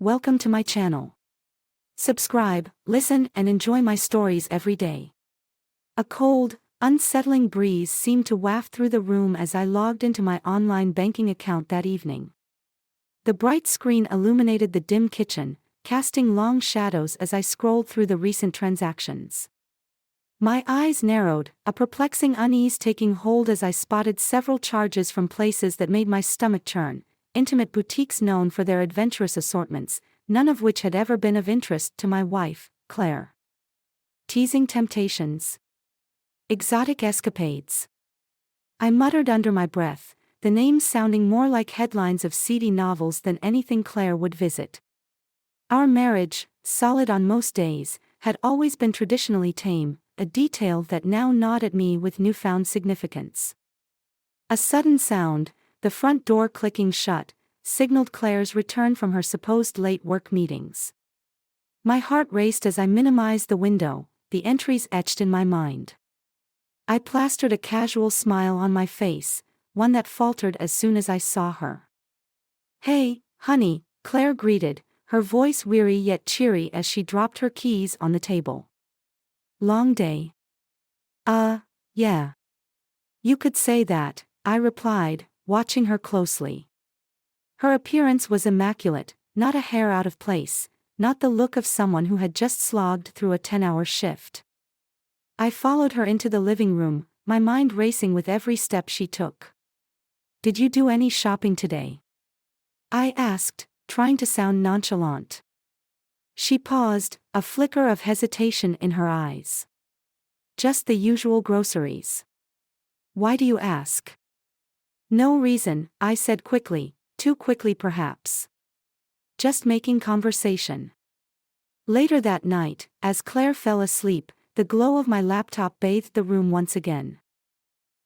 Welcome to my channel. Subscribe, listen, and enjoy my stories every day. A cold, unsettling breeze seemed to waft through the room as I logged into my online banking account that evening. The bright screen illuminated the dim kitchen, casting long shadows as I scrolled through the recent transactions. My eyes narrowed, a perplexing unease taking hold as I spotted several charges from places that made my stomach churn. Intimate boutiques known for their adventurous assortments, none of which had ever been of interest to my wife, Claire. Teasing temptations. Exotic escapades. I muttered under my breath, the names sounding more like headlines of seedy novels than anything Claire would visit. Our marriage, solid on most days, had always been traditionally tame, a detail that now gnawed at me with newfound significance. A sudden sound, the front door clicking shut, signaled Claire's return from her supposed late work meetings. My heart raced as I minimized the window, the entries etched in my mind. I plastered a casual smile on my face, one that faltered as soon as I saw her. "Hey, honey," Claire greeted, her voice weary yet cheery as she dropped her keys on the table. "Long day?" Yeah. You could say that," I replied, watching her closely. Her appearance was immaculate, not a hair out of place, not the look of someone who had just slogged through a 10-hour shift. I followed her into the living room, my mind racing with every step she took. "Did you do any shopping today?" I asked, trying to sound nonchalant. She paused, a flicker of hesitation in her eyes. "Just the usual groceries." "Why do you ask?" "No reason," I said quickly, too quickly perhaps. "Just making conversation." Later that night, as Claire fell asleep, the glow of my laptop bathed the room once again.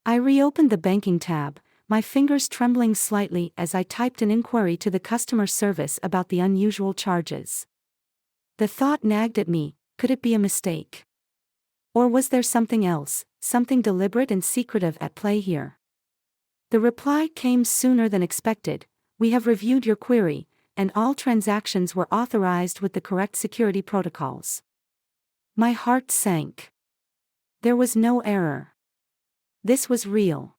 I reopened the banking tab, my fingers trembling slightly as I typed an inquiry to the customer service about the unusual charges. The thought nagged at me, could it be a mistake? Or was there something else, something deliberate and secretive at play here? The reply came sooner than expected: "We have reviewed your query, and all transactions were authorized with the correct security protocols." My heart sank. There was no error. This was real.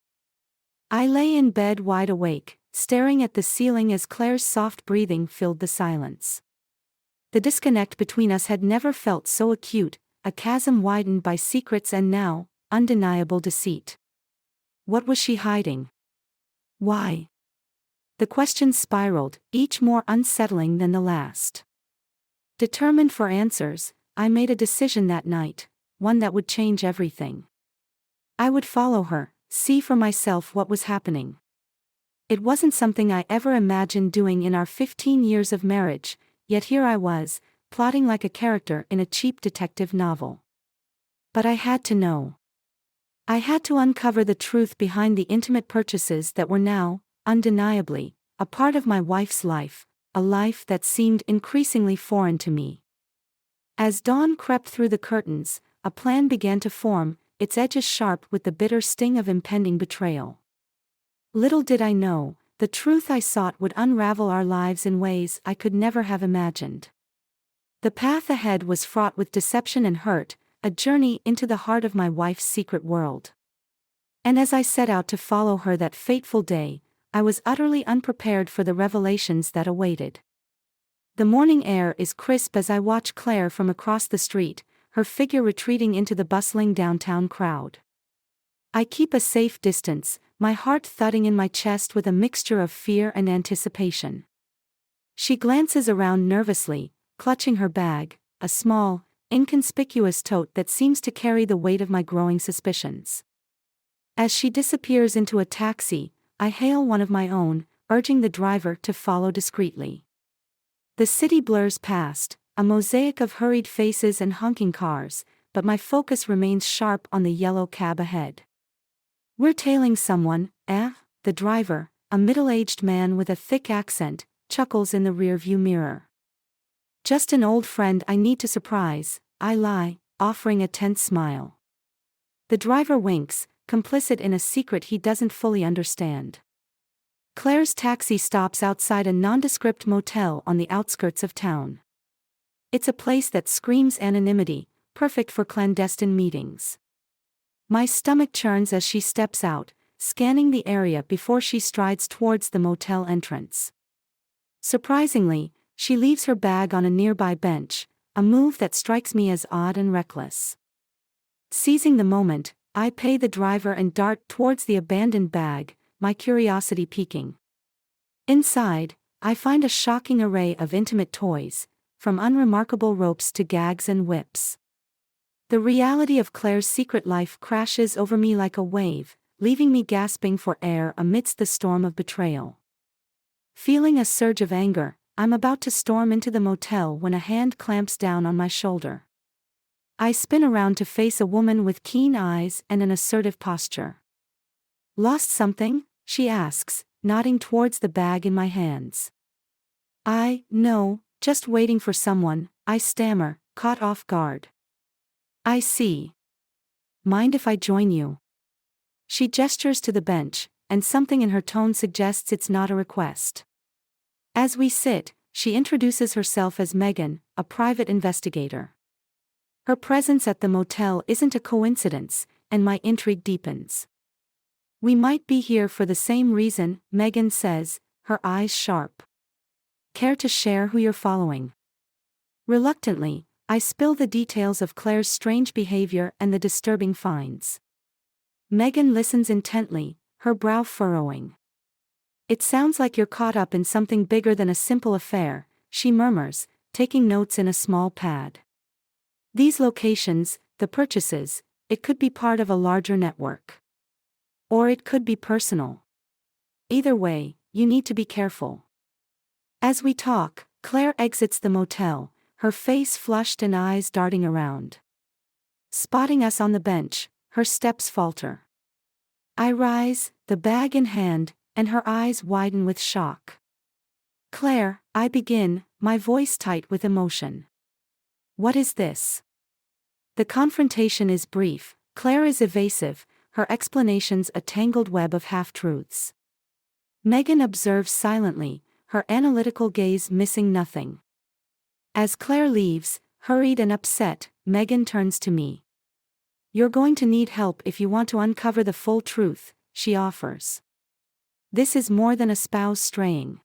I lay in bed wide awake, staring at the ceiling as Claire's soft breathing filled the silence. The disconnect between us had never felt so acute, a chasm widened by secrets and now, undeniable deceit. What was she hiding? Why? The questions spiraled, each more unsettling than the last. Determined for answers, I made a decision that night, one that would change everything. I would follow her, see for myself what was happening. It wasn't something I ever imagined doing in our 15 years of marriage, yet here I was, plotting like a character in a cheap detective novel. But I had to know. I had to uncover the truth behind the intimate purchases that were now, undeniably, a part of my wife's life, a life that seemed increasingly foreign to me. As dawn crept through the curtains, a plan began to form, its edges sharp with the bitter sting of impending betrayal. Little did I know, the truth I sought would unravel our lives in ways I could never have imagined. The path ahead was fraught with deception and hurt, a journey into the heart of my wife's secret world. And as I set out to follow her that fateful day, I was utterly unprepared for the revelations that awaited. The morning air is crisp as I watch Claire from across the street, her figure retreating into the bustling downtown crowd. I keep a safe distance, my heart thudding in my chest with a mixture of fear and anticipation. She glances around nervously, clutching her bag, a small, inconspicuous tote that seems to carry the weight of my growing suspicions. As she disappears into a taxi, I hail one of my own, urging the driver to follow discreetly. The city blurs past, a mosaic of hurried faces and honking cars, but my focus remains sharp on the yellow cab ahead. "We're tailing someone, eh?" The driver, a middle-aged man with a thick accent, chuckles in the rearview mirror. "Just an old friend I need to surprise," I lie, offering a tense smile. The driver winks, complicit in a secret he doesn't fully understand. Claire's taxi stops outside a nondescript motel on the outskirts of town. It's a place that screams anonymity, perfect for clandestine meetings. My stomach churns as she steps out, scanning the area before she strides towards the motel entrance. Surprisingly, she leaves her bag on a nearby bench, a move that strikes me as odd and reckless. Seizing the moment, I pay the driver and dart towards the abandoned bag, my curiosity piquing. Inside, I find a shocking array of intimate toys, from unremarkable ropes to gags and whips. The reality of Claire's secret life crashes over me like a wave, leaving me gasping for air amidst the storm of betrayal. Feeling a surge of anger, I'm about to storm into the motel when a hand clamps down on my shoulder. I spin around to face a woman with keen eyes and an assertive posture. "Lost something?" she asks, nodding towards the bag in my hands. "No, just waiting for someone," I stammer, caught off guard. "I see. Mind if I join you?" She gestures to the bench, and something in her tone suggests it's not a request. As we sit, she introduces herself as Megan, a private investigator. Her presence at the motel isn't a coincidence, and my intrigue deepens. "We might be here for the same reason," Megan says, her eyes sharp. "Care to share who you're following?" Reluctantly, I spill the details of Claire's strange behavior and the disturbing finds. Megan listens intently, her brow furrowing. "It sounds like you're caught up in something bigger than a simple affair," she murmurs, taking notes in a small pad. "These locations, the purchases, it could be part of a larger network. Or it could be personal. Either way, you need to be careful." As we talk, Claire exits the motel, her face flushed and eyes darting around. Spotting us on the bench, her steps falter. I rise, the bag in hand, and her eyes widen with shock. "Claire," I begin, my voice tight with emotion. "What is this?" The confrontation is brief, Claire is evasive, her explanations a tangled web of half-truths. Megan observes silently, her analytical gaze missing nothing. As Claire leaves, hurried and upset, Megan turns to me. "You're going to need help if you want to uncover the full truth," she offers. "This is more than a spouse straying.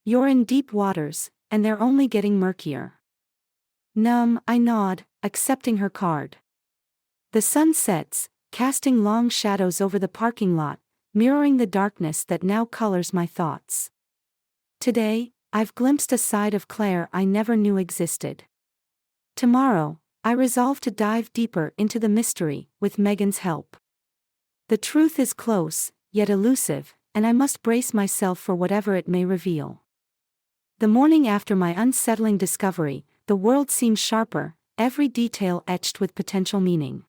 You're in deep waters, and they're only getting murkier." Numb, I nod, accepting her card. The sun sets, casting long shadows over the parking lot, mirroring the darkness that now colors my thoughts. Today, I've glimpsed a side of Claire I never knew existed. Tomorrow, I resolve to dive deeper into the mystery, with Megan's help. The truth is close, yet elusive, and I must brace myself for whatever it may reveal. The morning after my unsettling discovery, the world seems sharper, every detail etched with potential meaning.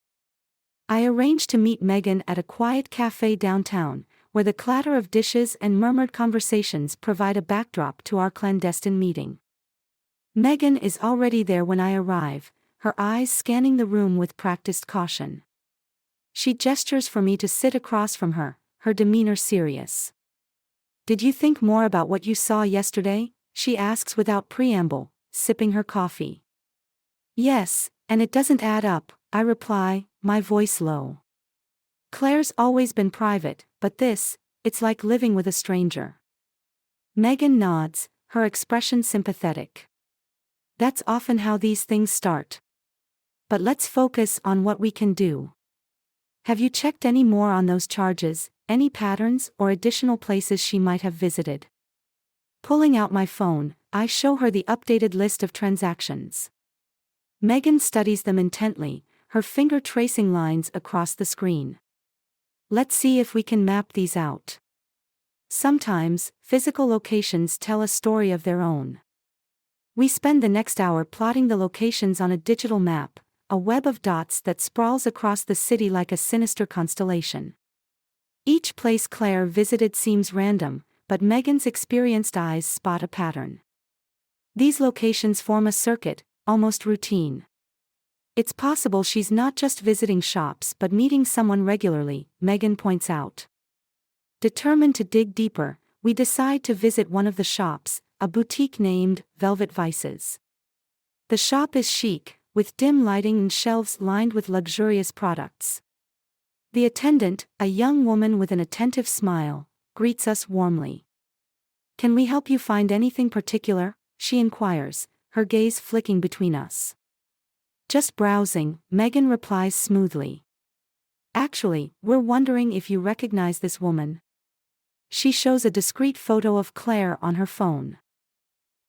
I arranged to meet Megan at a quiet cafe downtown, where the clatter of dishes and murmured conversations provide a backdrop to our clandestine meeting. Megan is already there when I arrive, her eyes scanning the room with practiced caution. She gestures for me to sit across from her, her demeanor serious. "Did you think more about what you saw yesterday?" she asks without preamble, sipping her coffee. "Yes, and it doesn't add up," I reply, my voice low. Claire's always been private, but it's like living with a stranger. Megan nods, her expression sympathetic. "That's often how these things start. But let's focus on what we can do. Have you checked any more on those charges, any patterns or additional places she might have visited?" Pulling out my phone, I show her the updated list of transactions. Megan studies them intently, her finger tracing lines across the screen. "Let's see if we can map these out." Sometimes, physical locations tell a story of their own. We spend the next hour plotting the locations on a digital map, a web of dots that sprawls across the city like a sinister constellation. Each place Claire visited seems random, but Megan's experienced eyes spot a pattern. These locations form a circuit, almost routine. It's possible she's not just visiting shops but meeting someone regularly, Megan points out. Determined to dig deeper, we decide to visit one of the shops, a boutique named Velvet Vices. The shop is chic, with dim lighting and shelves lined with luxurious products. The attendant, a young woman with an attentive smile, greets us warmly. "Can we help you find anything particular?" she inquires, her gaze flicking between us. "Just browsing," Megan replies smoothly. "Actually, we're wondering if you recognize this woman." She shows a discreet photo of Claire on her phone.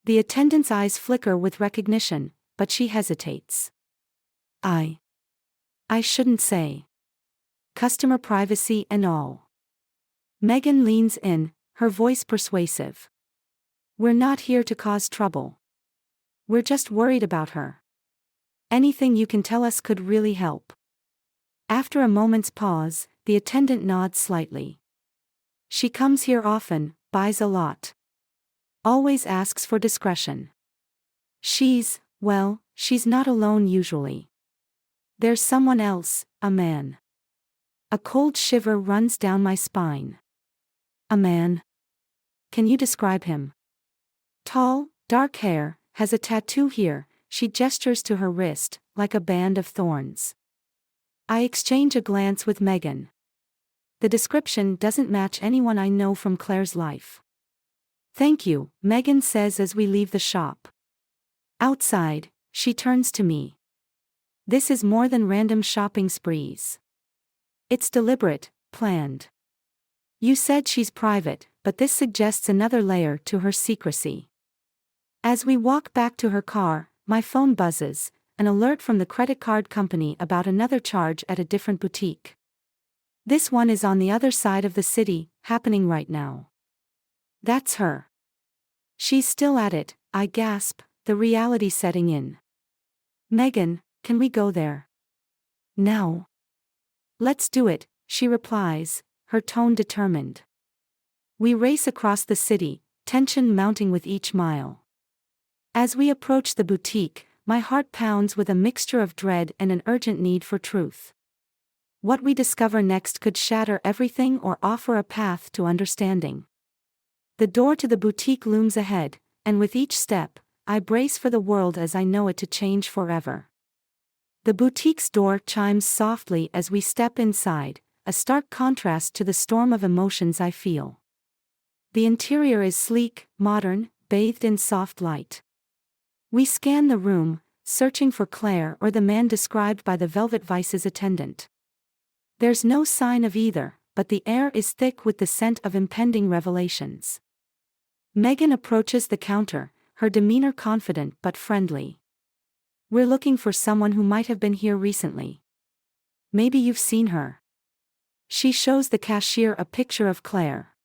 The attendant's eyes flicker with recognition, but she hesitates. I shouldn't say. Customer privacy and all." Megan leans in, her voice persuasive. "We're not here to cause trouble. We're just worried about her. Anything you can tell us could really help." After a moment's pause, the attendant nods slightly. "She comes here often, buys a lot. Always asks for discretion. She's not alone usually. There's someone else, a man." A cold shiver runs down my spine. "A man? Can you describe him?" "Tall, dark hair, has a tattoo here," she gestures to her wrist, "like a band of thorns." I exchange a glance with Megan. The description doesn't match anyone I know from Claire's life. "Thank you," Megan says as we leave the shop. Outside, she turns to me. "This is more than random shopping sprees. It's deliberate, planned. You said she's private, but this suggests another layer to her secrecy." As we walk back to her car, my phone buzzes, an alert from the credit card company about another charge at a different boutique. This one is on the other side of the city, happening right now. "That's her. She's still at it," I gasp, the reality setting in. "Megan, can we go there?" "Now." "Let's do it," she replies, her tone determined. We race across the city, tension mounting with each mile. As we approach the boutique, my heart pounds with a mixture of dread and an urgent need for truth. What we discover next could shatter everything or offer a path to understanding. The door to the boutique looms ahead, and with each step, I brace for the world as I know it to change forever. The boutique's door chimes softly as we step inside, a stark contrast to the storm of emotions I feel. The interior is sleek, modern, bathed in soft light. We scan the room, searching for Claire or the man described by the Velvet Vice's attendant. There's no sign of either, but the air is thick with the scent of impending revelations. Megan approaches the counter, her demeanor confident but friendly. "We're looking for someone who might have been here recently. Maybe you've seen her." She shows the cashier a picture of Claire.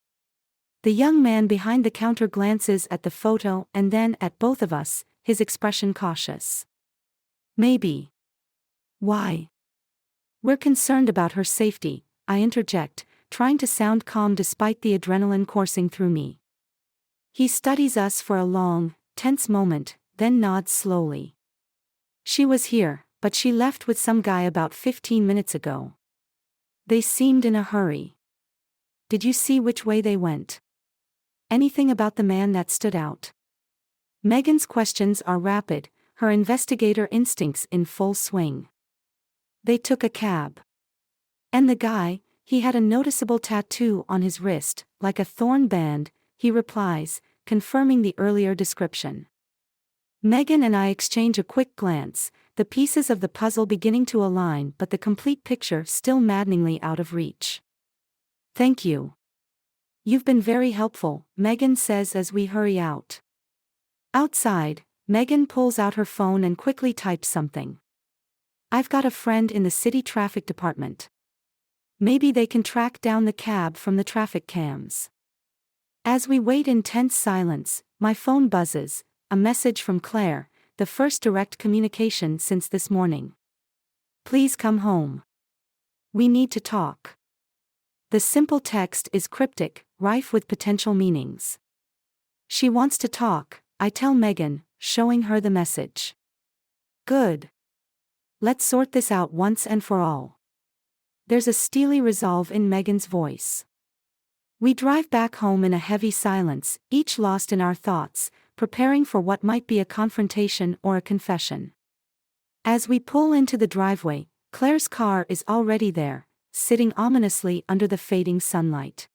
The young man behind the counter glances at the photo and then at both of us, his expression cautious. "Maybe." "Why?" "We're concerned about her safety," I interject, trying to sound calm despite the adrenaline coursing through me. He studies us for a long, tense moment, then nods slowly. "She was here, but she left with some guy about 15 minutes ago. They seemed in a hurry." "Did you see which way they went? Anything about the man that stood out?" Megan's questions are rapid, her investigator instincts in full swing. "They took a cab. And the guy, he had a noticeable tattoo on his wrist, like a thorn band," he replies, confirming the earlier description. Megan and I exchange a quick glance, the pieces of the puzzle beginning to align but the complete picture still maddeningly out of reach. "Thank you. You've been very helpful," Megan says as we hurry out. Outside, Megan pulls out her phone and quickly types something. "I've got a friend in the city traffic department. Maybe they can track down the cab from the traffic cams." As we wait in tense silence, my phone buzzes, a message from Claire, the first direct communication since this morning. "Please come home. We need to talk." The simple text is cryptic, rife with potential meanings. "She wants to talk," I tell Megan, showing her the message. "Good. Let's sort this out once and for all." There's a steely resolve in Megan's voice. We drive back home in a heavy silence, each lost in our thoughts, preparing for what might be a confrontation or a confession. As we pull into the driveway, Claire's car is already there, sitting ominously under the fading sunlight.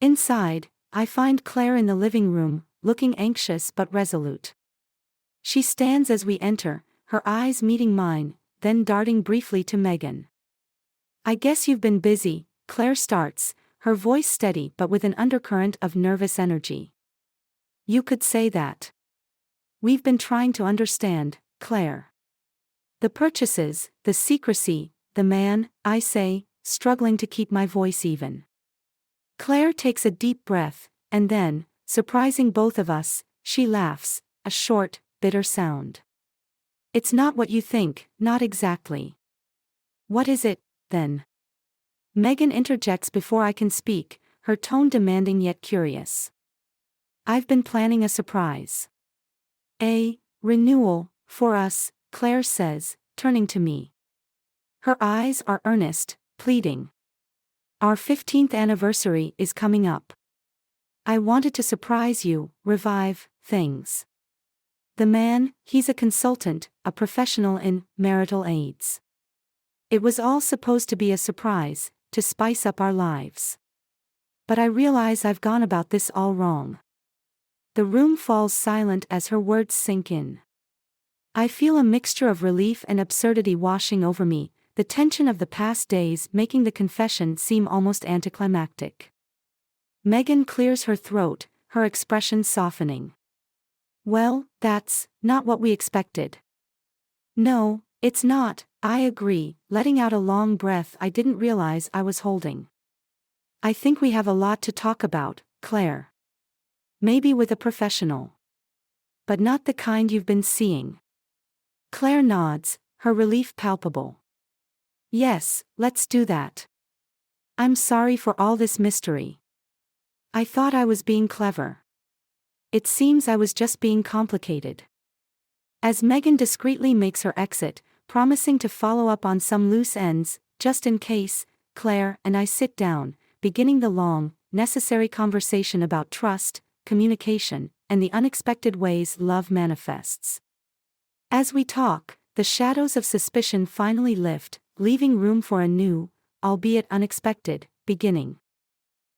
Inside, I find Claire in the living room, looking anxious but resolute. She stands as we enter, her eyes meeting mine, then darting briefly to Megan. "I guess you've been busy," Claire starts, her voice steady but with an undercurrent of nervous energy. "You could say that. We've been trying to understand, Claire. The purchases, the secrecy, the man," I say, struggling to keep my voice even. Claire takes a deep breath, and then, surprising both of us, she laughs, a short, bitter sound. "It's not what you think, not exactly." "What is it, then?" Megan interjects before I can speak, her tone demanding yet curious. "I've been planning a surprise. A renewal, for us," Claire says, turning to me. Her eyes are earnest, pleading. "Our 15th anniversary is coming up. I wanted to surprise you, revive things." The man, he's a consultant, a professional in marital aids. It was all supposed to be a surprise, to spice up our lives. But I realize I've gone about this all wrong. The room falls silent as her words sink in. I feel a mixture of relief and absurdity washing over me, the tension of the past days making the confession seem almost anticlimactic. Megan clears her throat, her expression softening. "Well, that's not what we expected." "No, it's not," I agree, letting out a long breath I didn't realize I was holding. "I think we have a lot to talk about, Claire. Maybe with a professional. But not the kind you've been seeing." Claire nods, her relief palpable. "Yes, let's do that. I'm sorry for all this mystery. I thought I was being clever. It seems I was just being complicated." As Megan discreetly makes her exit, promising to follow up on some loose ends, just in case, Claire and I sit down, beginning the long, necessary conversation about trust, communication, and the unexpected ways love manifests. As we talk, the shadows of suspicion finally lift, leaving room for a new, albeit unexpected, beginning.